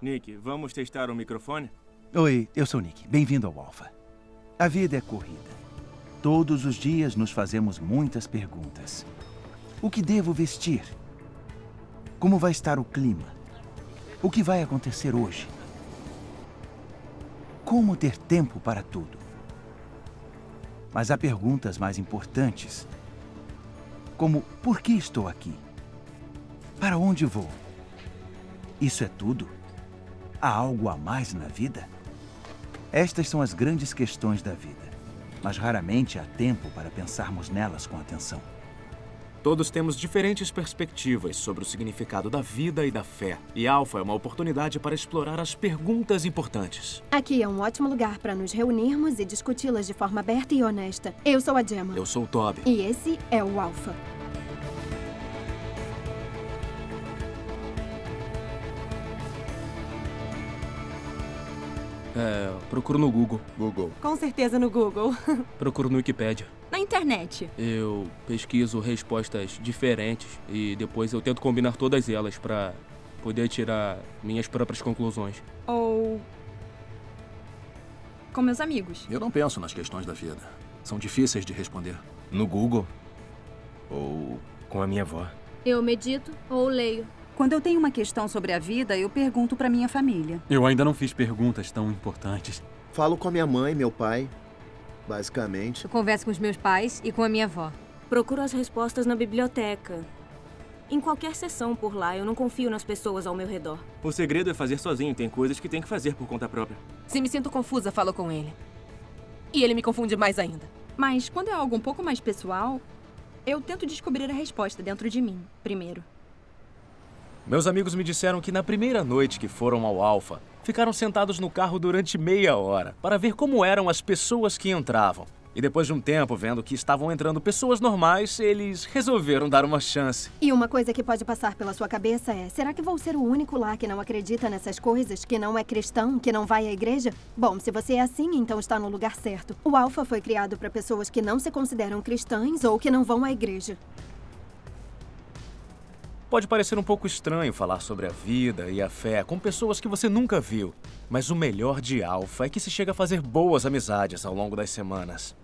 Nick, vamos testar o microfone? Oi, eu sou Nick. Bem-vindo ao Alpha. A vida é corrida. Todos os dias nos fazemos muitas perguntas. O que devo vestir? Como vai estar o clima? O que vai acontecer hoje? Como ter tempo para tudo? Mas há perguntas mais importantes, como por que estou aqui? Para onde vou? Isso é tudo? Há algo a mais na vida? Estas são as grandes questões da vida, mas raramente há tempo para pensarmos nelas com atenção. Todos temos diferentes perspectivas sobre o significado da vida e da fé. E Alpha é uma oportunidade para explorar as perguntas importantes. Aqui é um ótimo lugar para nos reunirmos e discuti-las de forma aberta e honesta. Eu sou a Gemma. Eu sou o Toby. E esse é o Alpha. Procuro no Google. Com certeza no Google. Procuro no Wikipedia. Na internet. Eu pesquiso respostas diferentes e depois eu tento combinar todas elas para poder tirar minhas próprias conclusões. Ou com meus amigos. Eu não penso nas questões da vida. São difíceis de responder. No Google? Ou com a minha avó? Eu medito ou leio. Quando eu tenho uma questão sobre a vida, eu pergunto para minha família. Eu ainda não fiz perguntas tão importantes. Falo com a minha mãe e meu pai, basicamente. Eu converso com os meus pais e com a minha avó. Procuro as respostas na biblioteca. Em qualquer sessão por lá, eu não confio nas pessoas ao meu redor. O segredo é fazer sozinho. Tem coisas que tem que fazer por conta própria. Se me sinto confusa, falo com ele. E ele me confunde mais ainda. Mas quando é algo um pouco mais pessoal, eu tento descobrir a resposta dentro de mim, primeiro. Meus amigos me disseram que na primeira noite que foram ao Alpha, ficaram sentados no carro durante meia hora para ver como eram as pessoas que entravam. E depois de um tempo, vendo que estavam entrando pessoas normais, eles resolveram dar uma chance. E uma coisa que pode passar pela sua cabeça é: será que vou ser o único lá que não acredita nessas coisas, que não é cristão, que não vai à igreja? Bom, se você é assim, então está no lugar certo. O Alpha foi criado para pessoas que não se consideram cristãs ou que não vão à igreja. Pode parecer um pouco estranho falar sobre a vida e a fé com pessoas que você nunca viu, mas o melhor de Alpha é que se chega a fazer boas amizades ao longo das semanas.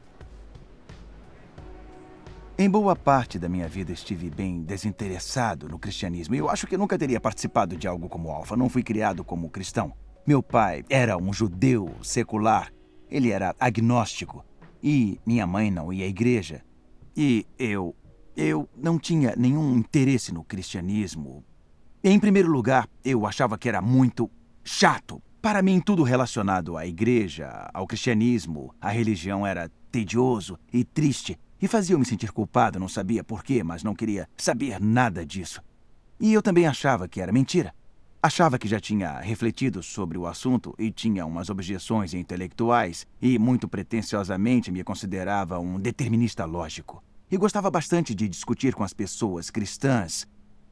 Em boa parte da minha vida estive bem desinteressado no cristianismo e eu acho que nunca teria participado de algo como Alpha. Não fui criado como cristão. Meu pai era um judeu secular. Ele era agnóstico. E minha mãe não ia à igreja. E eu não tinha nenhum interesse no cristianismo. Em primeiro lugar, eu achava que era muito chato. Para mim, tudo relacionado à igreja, ao cristianismo, à religião era tedioso e triste. E fazia eu me sentir culpado, não sabia por quê, mas não queria saber nada disso. E eu também achava que era mentira. Achava que já tinha refletido sobre o assunto e tinha umas objeções intelectuais e, muito pretensiosamente, me considerava um determinista lógico. E gostava bastante de discutir com as pessoas cristãs.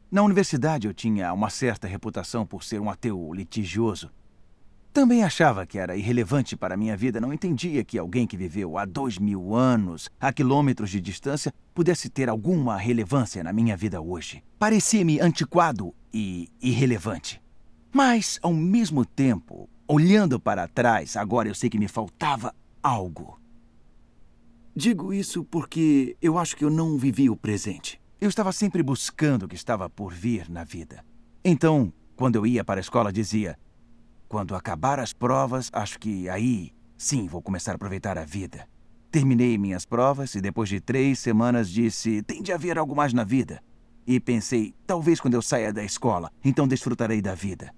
Na universidade eu tinha uma certa reputação por ser um ateu litigioso. Também achava que era irrelevante para a minha vida. Não entendia que alguém que viveu há 2000 anos, a quilômetros de distância, pudesse ter alguma relevância na minha vida hoje. Parecia-me antiquado e irrelevante. Mas, ao mesmo tempo, olhando para trás, agora eu sei que me faltava algo. Digo isso porque eu acho que eu não vivi o presente. Eu estava sempre buscando o que estava por vir na vida. Então, quando eu ia para a escola, dizia: quando acabar as provas, acho que aí, sim, vou começar a aproveitar a vida. Terminei minhas provas e depois de 3 semanas disse: tem de haver algo mais na vida. E pensei: talvez quando eu saia da escola, então desfrutarei da vida.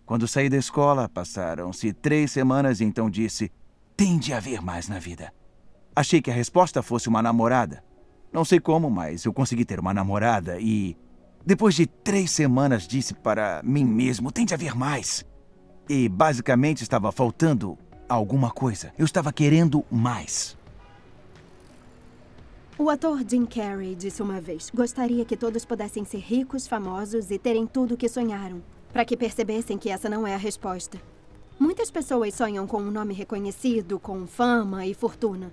Quando saí da escola, passaram-se 3 semanas e então disse: tem de haver mais na vida. Achei que a resposta fosse uma namorada. Não sei como, mas eu consegui ter uma namorada e, depois de 3 semanas, disse para mim mesmo: tem de haver mais. E, basicamente, estava faltando alguma coisa. Eu estava querendo mais. O ator Jim Carrey disse uma vez: gostaria que todos pudessem ser ricos, famosos e terem tudo o que sonharam, para que percebessem que essa não é a resposta. Muitas pessoas sonham com um nome reconhecido, com fama e fortuna.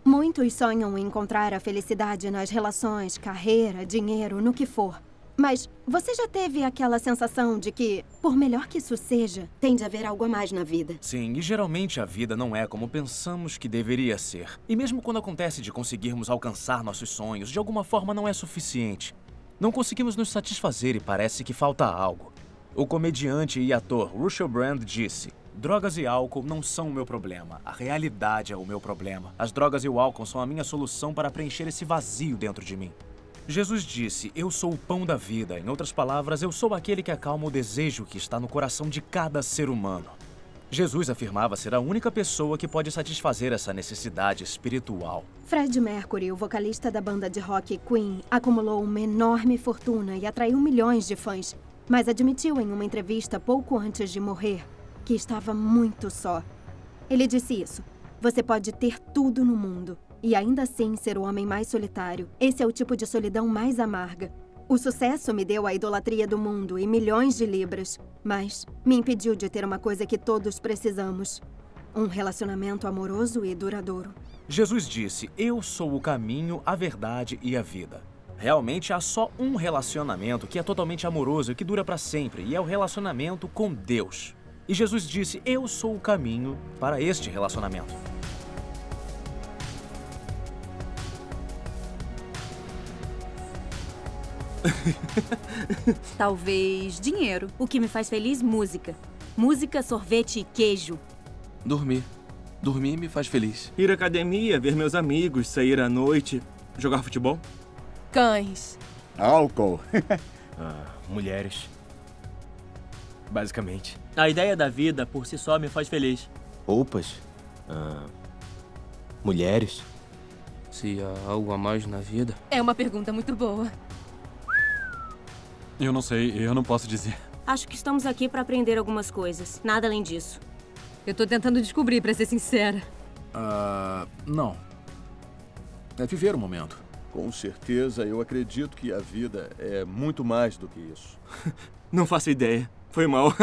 Muitos sonham em encontrar a felicidade nas relações, carreira, dinheiro, no que for. Mas você já teve aquela sensação de que, por melhor que isso seja, tem de haver algo a mais na vida? Sim, e geralmente a vida não é como pensamos que deveria ser. E mesmo quando acontece de conseguirmos alcançar nossos sonhos, de alguma forma não é suficiente. Não conseguimos nos satisfazer e parece que falta algo. O comediante e ator Russell Brand disse: drogas e álcool não são o meu problema. A realidade é o meu problema. As drogas e o álcool são a minha solução para preencher esse vazio dentro de mim. Jesus disse: eu sou o pão da vida. Em outras palavras, eu sou aquele que acalma o desejo que está no coração de cada ser humano. Jesus afirmava ser a única pessoa que pode satisfazer essa necessidade espiritual. Freddie Mercury, o vocalista da banda de rock Queen, acumulou uma enorme fortuna e atraiu milhões de fãs, mas admitiu em uma entrevista pouco antes de morrer que estava muito só. Ele disse isso: você pode ter tudo no mundo e ainda assim ser o homem mais solitário. Esse é o tipo de solidão mais amarga. O sucesso me deu a idolatria do mundo e milhões de libras, mas me impediu de ter uma coisa que todos precisamos: um relacionamento amoroso e duradouro. Jesus disse: eu sou o caminho, a verdade e a vida. Realmente há só um relacionamento que é totalmente amoroso e que dura para sempre, e é o relacionamento com Deus. E Jesus disse: eu sou o caminho para este relacionamento. Talvez dinheiro. O que me faz feliz? Música. Música, sorvete e queijo. Dormir. Dormir me faz feliz. Ir à academia, ver meus amigos, sair à noite, jogar futebol. Cães. Álcool. Mulheres. Basicamente. A ideia da vida por si só me faz feliz. Roupas. Mulheres. Se há algo a mais na vida? É uma pergunta muito boa. Eu não sei, eu não posso dizer. Acho que estamos aqui para aprender algumas coisas. Nada além disso. Eu tô tentando descobrir, pra ser sincera. Não. É viver o momento. Com certeza, eu acredito que a vida é muito mais do que isso. Não faço ideia. Foi mal.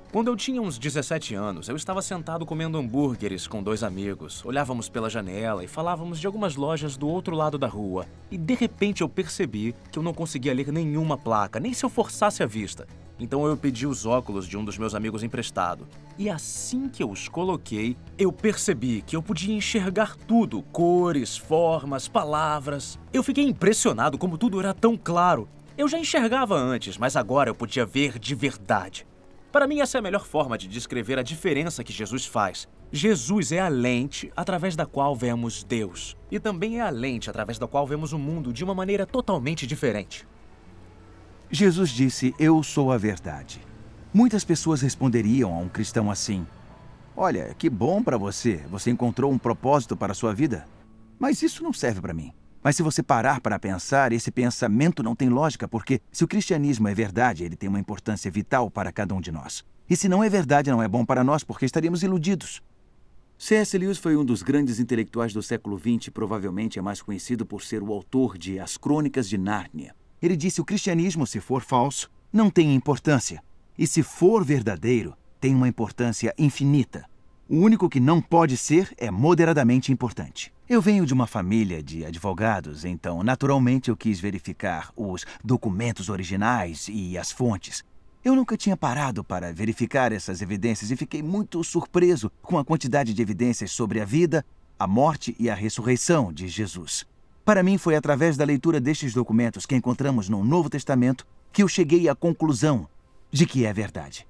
Quando eu tinha uns 17 anos, eu estava sentado comendo hambúrgueres com 2 amigos. Olhávamos pela janela e falávamos de algumas lojas do outro lado da rua. E de repente eu percebi que eu não conseguia ler nenhuma placa, nem se eu forçasse a vista. Então eu pedi os óculos de um dos meus amigos emprestado. E assim que eu os coloquei, eu percebi que eu podia enxergar tudo. Cores, formas, palavras. Eu fiquei impressionado como tudo era tão claro. Eu já enxergava antes, mas agora eu podia ver de verdade. Para mim, essa é a melhor forma de descrever a diferença que Jesus faz. Jesus é a lente através da qual vemos Deus. E também é a lente através da qual vemos o mundo de uma maneira totalmente diferente. Jesus disse: eu sou a verdade. Muitas pessoas responderiam a um cristão assim: olha, que bom para você. Você encontrou um propósito para a sua vida. Mas isso não serve para mim. Mas se você parar para pensar, esse pensamento não tem lógica, porque se o cristianismo é verdade, ele tem uma importância vital para cada um de nós. E se não é verdade, não é bom para nós, porque estaríamos iludidos. C.S. Lewis foi um dos grandes intelectuais do século XX e provavelmente é mais conhecido por ser o autor de As Crônicas de Nárnia. Ele disse: o cristianismo, se for falso, não tem importância. E se for verdadeiro, tem uma importância infinita. O único que não pode ser é moderadamente importante. Eu venho de uma família de advogados, então, naturalmente, eu quis verificar os documentos originais e as fontes. Eu nunca tinha parado para verificar essas evidências e fiquei muito surpreso com a quantidade de evidências sobre a vida, a morte e a ressurreição de Jesus. Para mim, foi através da leitura destes documentos que encontramos no Novo Testamento que eu cheguei à conclusão de que é verdade.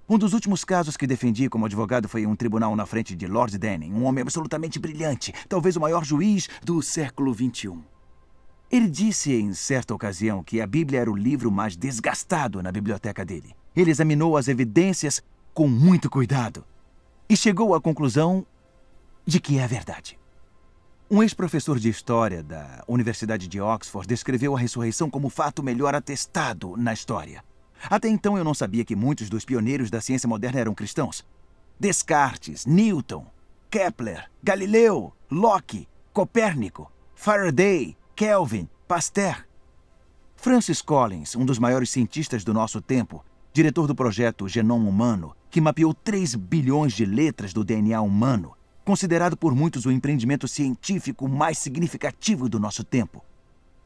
Um dos últimos casos que defendi como advogado foi um tribunal na frente de Lord Denning, um homem absolutamente brilhante, talvez o maior juiz do século XXI. Ele disse em certa ocasião que a Bíblia era o livro mais desgastado na biblioteca dele. Ele examinou as evidências com muito cuidado e chegou à conclusão de que é verdade. Um ex-professor de história da Universidade de Oxford descreveu a ressurreição como o fato melhor atestado na história. Até então eu não sabia que muitos dos pioneiros da ciência moderna eram cristãos. Descartes, Newton, Kepler, Galileu, Locke, Copérnico, Faraday, Kelvin, Pasteur. Francis Collins, um dos maiores cientistas do nosso tempo, diretor do projeto Genoma Humano, que mapeou 3 bilhões de letras do DNA humano, considerado por muitos o empreendimento científico mais significativo do nosso tempo.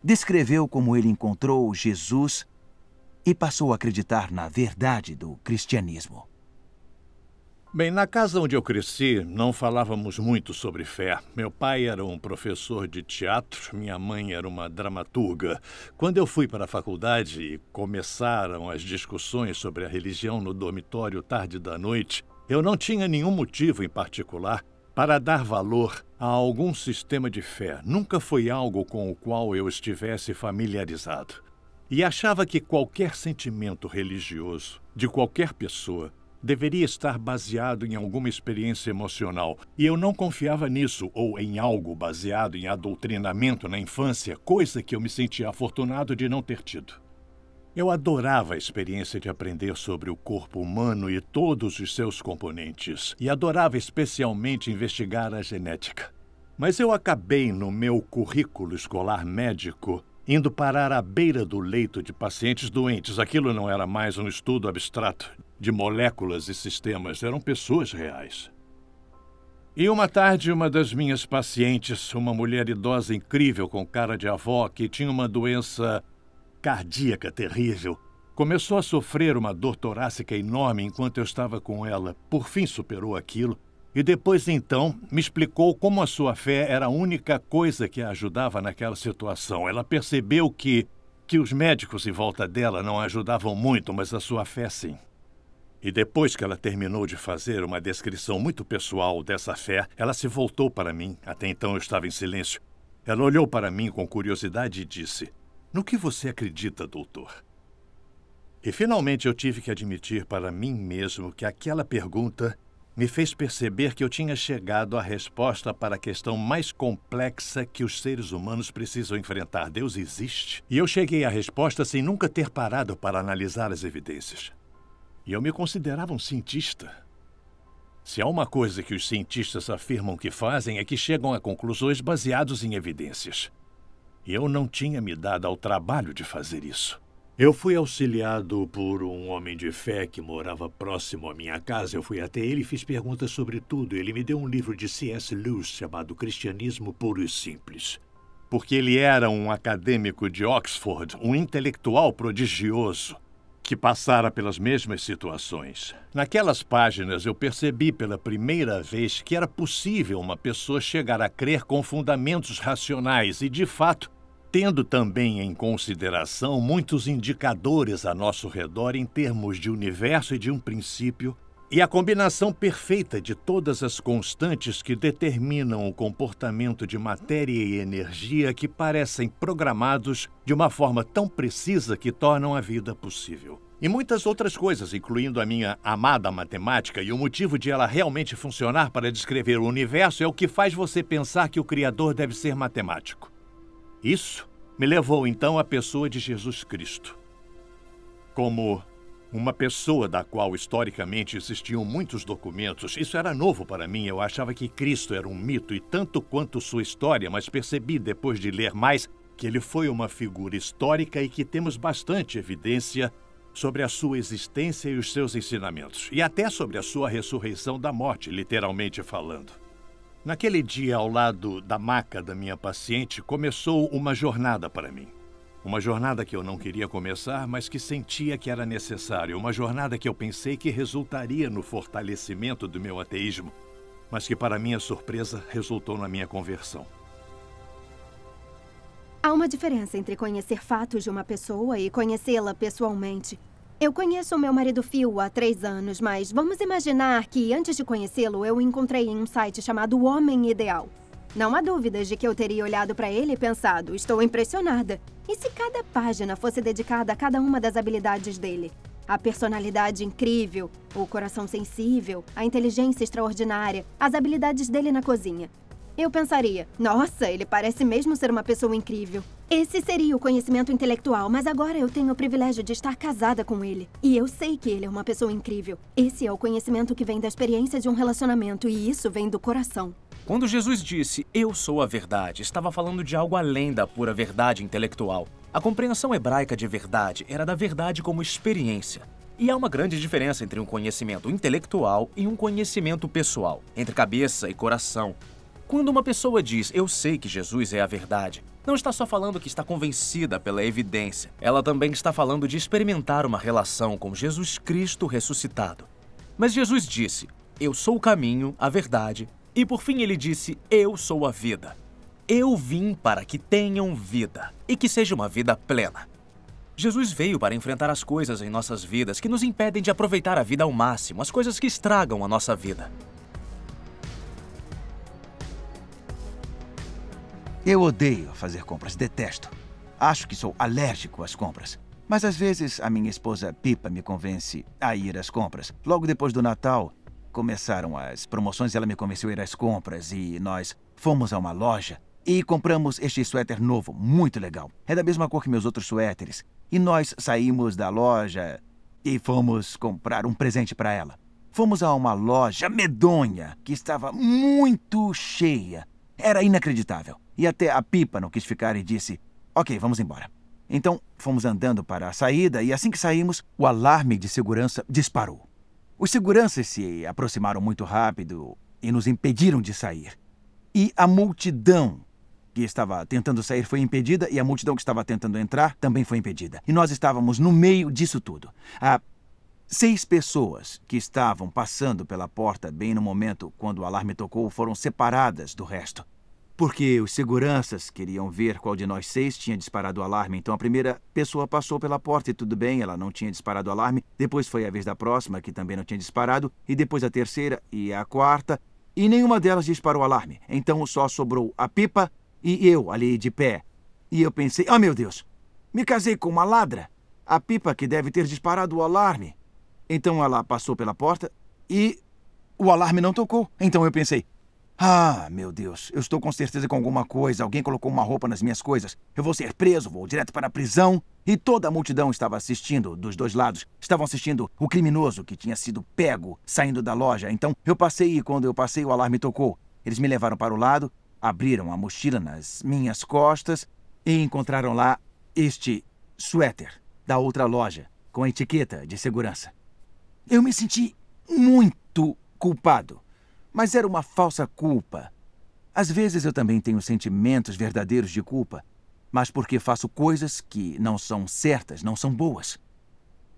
descreveu como ele encontrou Jesus e passou a acreditar na verdade do cristianismo. Bem, na casa onde eu cresci, não falávamos muito sobre fé. Meu pai era um professor de teatro, minha mãe era uma dramaturga. Quando eu fui para a faculdade e começaram as discussões sobre a religião no dormitório tarde da noite, eu não tinha nenhum motivo em particular para dar valor a algum sistema de fé. Nunca foi algo com o qual eu estivesse familiarizado. E achava que qualquer sentimento religioso de qualquer pessoa deveria estar baseado em alguma experiência emocional. E eu não confiava nisso, ou em algo baseado em adoctrinamento na infância, coisa que eu me sentia afortunado de não ter tido. Eu adorava a experiência de aprender sobre o corpo humano e todos os seus componentes, e adorava especialmente investigar a genética. Mas eu acabei no meu currículo escolar médico indo parar à beira do leito de pacientes doentes. Aquilo não era mais um estudo abstrato de moléculas e sistemas, eram pessoas reais. E uma tarde, uma das minhas pacientes, uma mulher idosa incrível com cara de avó, que tinha uma doença cardíaca terrível, começou a sofrer uma dor torácica enorme enquanto eu estava com ela. Por fim superou aquilo e depois então me explicou como a sua fé era a única coisa que a ajudava naquela situação. Ela percebeu que os médicos em volta dela não ajudavam muito, mas a sua fé sim. E depois que ela terminou de fazer uma descrição muito pessoal dessa fé, ela se voltou para mim. Até então eu estava em silêncio. Ela olhou para mim com curiosidade e disse: "No que você acredita, doutor?" E finalmente eu tive que admitir para mim mesmo que aquela pergunta me fez perceber que eu tinha chegado à resposta para a questão mais complexa que os seres humanos precisam enfrentar. Deus existe? E eu cheguei à resposta sem nunca ter parado para analisar as evidências. E eu me considerava um cientista. Se há uma coisa que os cientistas afirmam que fazem é que chegam a conclusões baseadas em evidências. E eu não tinha me dado ao trabalho de fazer isso. Eu fui auxiliado por um homem de fé que morava próximo à minha casa. Eu fui até ele e fiz perguntas sobre tudo. Ele me deu um livro de C.S. Lewis chamado Cristianismo Puro e Simples. Porque ele era um acadêmico de Oxford, um intelectual prodigioso, que passara pelas mesmas situações. Naquelas páginas eu percebi pela primeira vez que era possível uma pessoa chegar a crer com fundamentos racionais e, de fato, tendo também em consideração muitos indicadores a nosso redor em termos de universo e de um princípio, e a combinação perfeita de todas as constantes que determinam o comportamento de matéria e energia que parecem programados de uma forma tão precisa que tornam a vida possível. E muitas outras coisas, incluindo a minha amada matemática, e o motivo de ela realmente funcionar para descrever o universo é o que faz você pensar que o Criador deve ser matemático. Isso me levou então à pessoa de Jesus Cristo. Como uma pessoa da qual historicamente existiam muitos documentos, isso era novo para mim. Eu achava que Cristo era um mito, e tanto quanto sua história, mas percebi depois de ler mais que ele foi uma figura histórica e que temos bastante evidência sobre a sua existência e os seus ensinamentos, e até sobre a sua ressurreição da morte, literalmente falando. Naquele dia, ao lado da maca da minha paciente, começou uma jornada para mim. Uma jornada que eu não queria começar, mas que sentia que era necessária. Uma jornada que eu pensei que resultaria no fortalecimento do meu ateísmo, mas que, para minha surpresa, resultou na minha conversão. Há uma diferença entre conhecer fatos de uma pessoa e conhecê-la pessoalmente. Eu conheço o meu marido Phil há 3 anos, mas vamos imaginar que, antes de conhecê-lo, eu o encontrei em um site chamado O Homem Ideal. Não há dúvidas de que eu teria olhado para ele e pensado: estou impressionada. E se cada página fosse dedicada a cada uma das habilidades dele? A personalidade incrível, o coração sensível, a inteligência extraordinária, as habilidades dele na cozinha. Eu pensaria: nossa, ele parece mesmo ser uma pessoa incrível. Esse seria o conhecimento intelectual, mas agora eu tenho o privilégio de estar casada com ele. E eu sei que ele é uma pessoa incrível. Esse é o conhecimento que vem da experiência de um relacionamento, e isso vem do coração. Quando Jesus disse, "Eu sou a verdade", estava falando de algo além da pura verdade intelectual. A compreensão hebraica de verdade era da verdade como experiência. E há uma grande diferença entre um conhecimento intelectual e um conhecimento pessoal, entre cabeça e coração. Quando uma pessoa diz, eu sei que Jesus é a verdade, não está só falando que está convencida pela evidência. Ela também está falando de experimentar uma relação com Jesus Cristo ressuscitado. Mas Jesus disse, eu sou o caminho, a verdade, e por fim ele disse, eu sou a vida. Eu vim para que tenham vida, e que seja uma vida plena. Jesus veio para enfrentar as coisas em nossas vidas que nos impedem de aproveitar a vida ao máximo, as coisas que estragam a nossa vida. Eu odeio fazer compras, detesto. Acho que sou alérgico às compras. Mas às vezes a minha esposa Pipa me convence a ir às compras. Logo depois do Natal, começaram as promoções e ela me convenceu a ir às compras e nós fomos a uma loja e compramos este suéter novo, muito legal. É da mesma cor que meus outros suéteres. E nós saímos da loja e fomos comprar um presente para ela. Fomos a uma loja medonha que estava muito cheia. Era inacreditável. E até a Pipa não quis ficar e disse, ok, vamos embora. Então, fomos andando para a saída e assim que saímos, o alarme de segurança disparou. Os seguranças se aproximaram muito rápido e nos impediram de sair. E a multidão que estava tentando sair foi impedida e a multidão que estava tentando entrar também foi impedida. E nós estávamos no meio disso tudo. 6 pessoas que estavam passando pela porta bem no momento quando o alarme tocou foram separadas do resto. Porque os seguranças queriam ver qual de nós 6 tinha disparado o alarme. Então a primeira pessoa passou pela porta e tudo bem, ela não tinha disparado o alarme. Depois foi a vez da próxima, que também não tinha disparado. E depois a terceira e a quarta. E nenhuma delas disparou o alarme. Então só sobrou a Pipa e eu ali de pé. E eu pensei, oh meu Deus, me casei com uma ladra. A Pipa que deve ter disparado o alarme. Então ela passou pela porta e o alarme não tocou. Então eu pensei, ah, meu Deus, eu estou com certeza com alguma coisa. Alguém colocou uma roupa nas minhas coisas. Eu vou ser preso, vou direto para a prisão. E toda a multidão estava assistindo, dos dois lados. Estavam assistindo o criminoso que tinha sido pego saindo da loja. Então eu passei e quando eu passei o alarme tocou. Eles me levaram para o lado, abriram a mochila nas minhas costas e encontraram lá este suéter da outra loja com a etiqueta de segurança. Eu me senti muito culpado. Mas era uma falsa culpa. Às vezes eu também tenho sentimentos verdadeiros de culpa, mas porque faço coisas que não são certas, não são boas.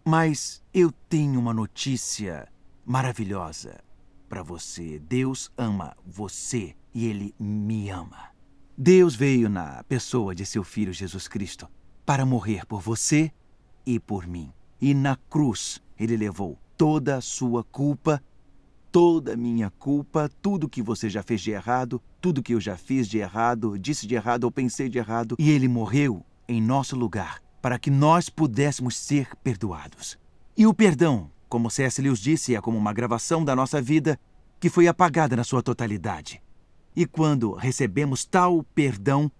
Mas eu tenho uma notícia maravilhosa para você. Deus ama você e Ele me ama. Deus veio na pessoa de seu Filho Jesus Cristo para morrer por você e por mim. E na cruz Ele levou toda a sua culpa, toda a minha culpa, tudo que você já fez de errado, tudo que eu já fiz de errado, disse de errado ou pensei de errado. E Ele morreu em nosso lugar para que nós pudéssemos ser perdoados. E o perdão, como C.S. Lewis disse, é como uma gravação da nossa vida que foi apagada na sua totalidade. E quando recebemos tal perdão,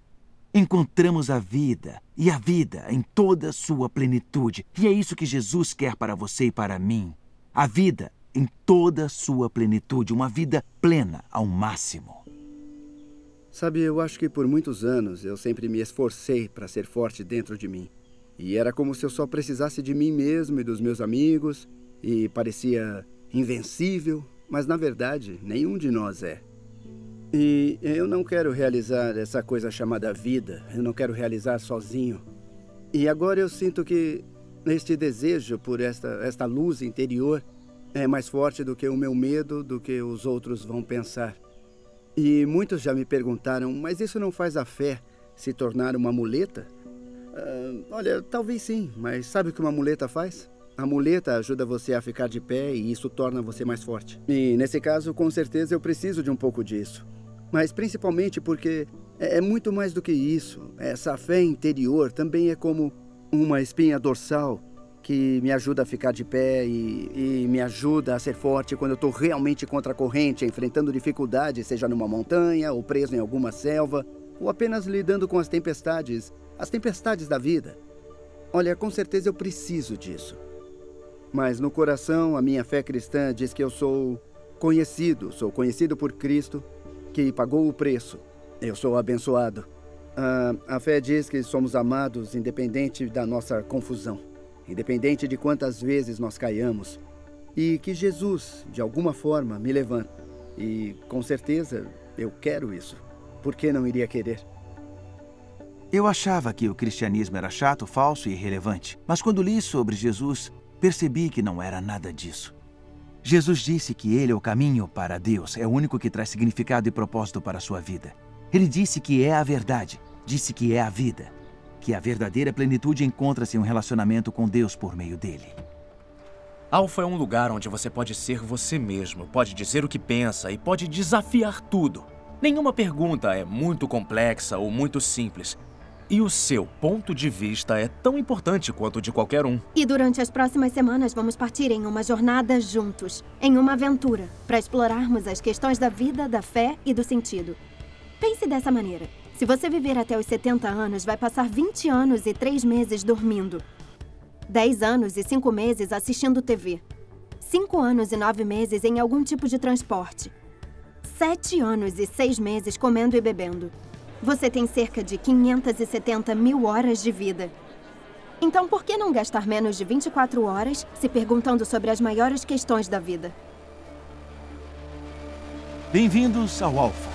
encontramos a vida, e a vida em toda a sua plenitude. E é isso que Jesus quer para você e para mim. A vida em toda a sua plenitude, uma vida plena ao máximo. Sabe, eu acho que por muitos anos eu sempre me esforcei para ser forte dentro de mim. E era como se eu só precisasse de mim mesmo e dos meus amigos, e parecia invencível, mas na verdade nenhum de nós é. E eu não quero realizar essa coisa chamada vida, eu não quero realizar sozinho. E agora eu sinto que este desejo por esta luz interior é mais forte do que o meu medo, do que os outros vão pensar. E muitos já me perguntaram, mas isso não faz a fé se tornar uma muleta? Olha, talvez sim, mas sabe o que uma muleta faz? A muleta ajuda você a ficar de pé e isso torna você mais forte. E nesse caso, com certeza, eu preciso de um pouco disso. Mas principalmente porque é muito mais do que isso. Essa fé interior também é como uma espinha dorsal que me ajuda a ficar de pé e me ajuda a ser forte quando eu estou realmente contra a corrente, enfrentando dificuldades, seja numa montanha ou preso em alguma selva, ou apenas lidando com as tempestades da vida. Olha, com certeza eu preciso disso. Mas no coração, a minha fé cristã diz que eu sou conhecido por Cristo, que pagou o preço. Eu sou abençoado. A fé diz que somos amados independente da nossa confusão, independente de quantas vezes nós caiamos, e que Jesus, de alguma forma, me levanta. E, com certeza, Eu quero isso. Por que não iria querer? Eu achava que o cristianismo era chato, falso e irrelevante. Mas quando li sobre Jesus, percebi que não era nada disso. Jesus disse que ele é o caminho para Deus, é o único que traz significado e propósito para a sua vida. Ele disse que é a verdade, disse que é a vida, que a verdadeira plenitude encontra-se em um relacionamento com Deus por meio dele. Alfa é um lugar onde você pode ser você mesmo, pode dizer o que pensa e pode desafiar tudo. Nenhuma pergunta é muito complexa ou muito simples. E o seu ponto de vista é tão importante quanto o de qualquer um. E durante as próximas semanas vamos partir em uma jornada juntos, em uma aventura, para explorarmos as questões da vida, da fé e do sentido. Pense dessa maneira. Se você viver até os 70 anos, vai passar 20 anos e 3 meses dormindo. 10 anos e 5 meses assistindo TV. 5 anos e 9 meses em algum tipo de transporte. 7 anos e 6 meses comendo e bebendo. Você tem cerca de 570 mil horas de vida. Então, por que não gastar menos de 24 horas se perguntando sobre as maiores questões da vida? Bem-vindos ao Alfa.